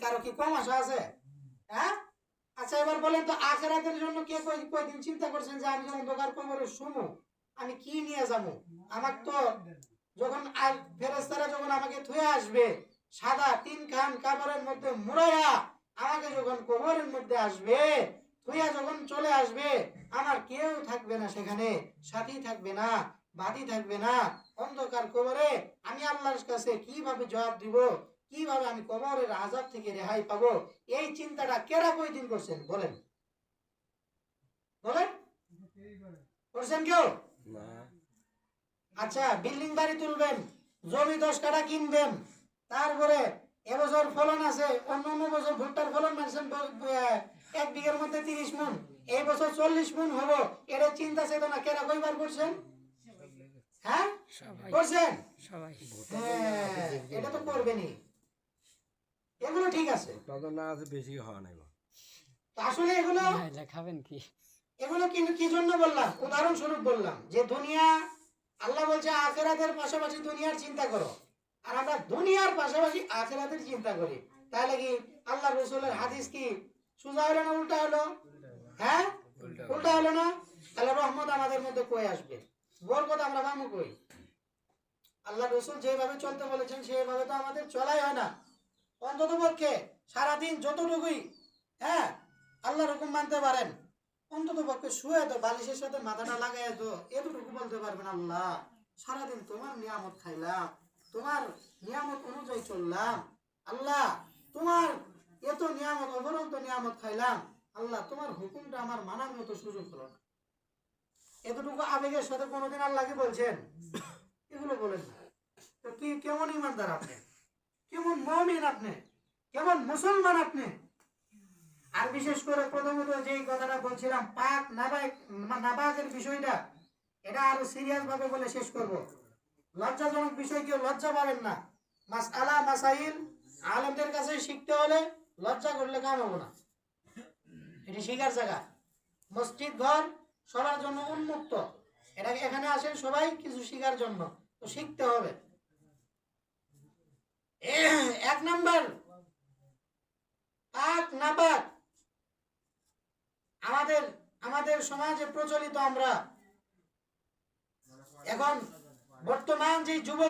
কারো কি কম আশা আছে? হ্যাঁ, আচ্ছা এবার বলেন তো আখিরাতের জন্য কে কয়দিন চিন্তা করছেন যে আমি অন্ধকার কবরে শুমু, আমি কি নিয়ে যাবো? আমার তো যখন ফেরেশতারা যখন আমাকে থুয়ে আসবে সাদা তিনখান কাপড়ের মধ্যে মুড়াইয়া, আমাকে যখন কবরের মধ্যে আসবে থুইয়া যখন চলে আসবে, আমার কেউ থাকবে না সেখানে, সাথী থাকবে না, বাদী থাকবে না। অন্ধকার কবরে আমি আল্লাহর কাছে কিভাবে জবাব দিব, কিভাবে আমি কবরের আযাব থেকে রেহাই পাবো? এই চিন্তাটা কেরা কয়দিন করছেন বলেন? বলেন করছেন কেউ? আচ্ছা বিল্ডিং বাড়ি তুলবেন, জমি 10 কাঠা কিনবেন, তারপরে এবছর ফলন আছে, অন্য বছর ভুট্টার ফলন মানছেন 1 বিঘার মধ্যে 30 মণ, এই বছর 40 মণ হবো, এটা চিন্তা চেতনা কেরা কয়বার করছেন? হ্যাঁ করছেন সবাই। হ্যাঁ এটা তো করবেনই, এগুলো ঠিক আছে, না আছে বেশি হওয়া নাই। আসলে এগুলো খাবেন কি, এগুলো কিন্তু কি জন্য বললাম, উদাহরণস্বরূপ বললাম যে দুনিয়া, আল্লাহ বলছে আখিরাতের পাশাপাশি দুনিয়ার চিন্তা করো, আর আমরা দুনিয়ার পাশাপাশি আখিরাতের চিন্তা করি। তাহলে কি আল্লাহ রাসূলের হাদিস কি সোজা হলো না উল্টা হলো? হ্যাঁ উল্টা হলো না? তাহলে রহমত আমাদের মধ্যে কই আসবে, বরকত আমরা পাবো কই? আল্লাহ রাসূল যেভাবে চলতে বলেছেন সেইভাবে তো আমাদের চলাই হয় না। অন্তত পক্ষে সারাদিন যতটুকুই হ্যাঁ আল্লাহর হুকুম মানতে পারেন, অন্তত পক্ষে শুয়ে তো বালিশের সাথে মাথাটা লাগাই তো এতটুকু বলতে পারবেন আল্লাহ সারাদিন তোমার নিয়ামত খাইলাম, তোমার নিয়ামত অনুযায়ী চললাম, আল্লাহ তোমার এত নিয়ামত অবরন্ত নিয়ামত খাইলাম, আল্লাহ তোমার হুকুমটা আমার মানার মতো সুযোগ হলো না। এতটুকু আবেগের সাথে কোনোদিন আল্লাহকে বলছেন? এগুলো বলেন না। তো কি কেমন ইমানদার আপনি, কেমন মুমিন আপনি, কেমন মুসলমান আপনি? আর বিশেষ করে প্রথমত যেই কথাটা বলছিলাম পাক নাপাকের বিষয়টা, এটা আরো সিরিয়াস ভাবে বলে শেষ করব। লজ্জাজনক বিষয় কেউ লজ্জা পাবেন না, মাসআলা মাসাইল আলেমদের কাছে শিখতে হলে লজ্জা করলে কাম হবে না, এটি শিখার জায়গা। মসজিদ ঘর সবার জন্য উন্মুক্ত, এটা এখানে আসেন সবাই কিছু শিখার জন্য, তো শিখতে হবে। 1 নাম্বার পাক নাপাক আমাদের সমাজে প্রচলিত। আমরা এখন বর্তমান যে যুব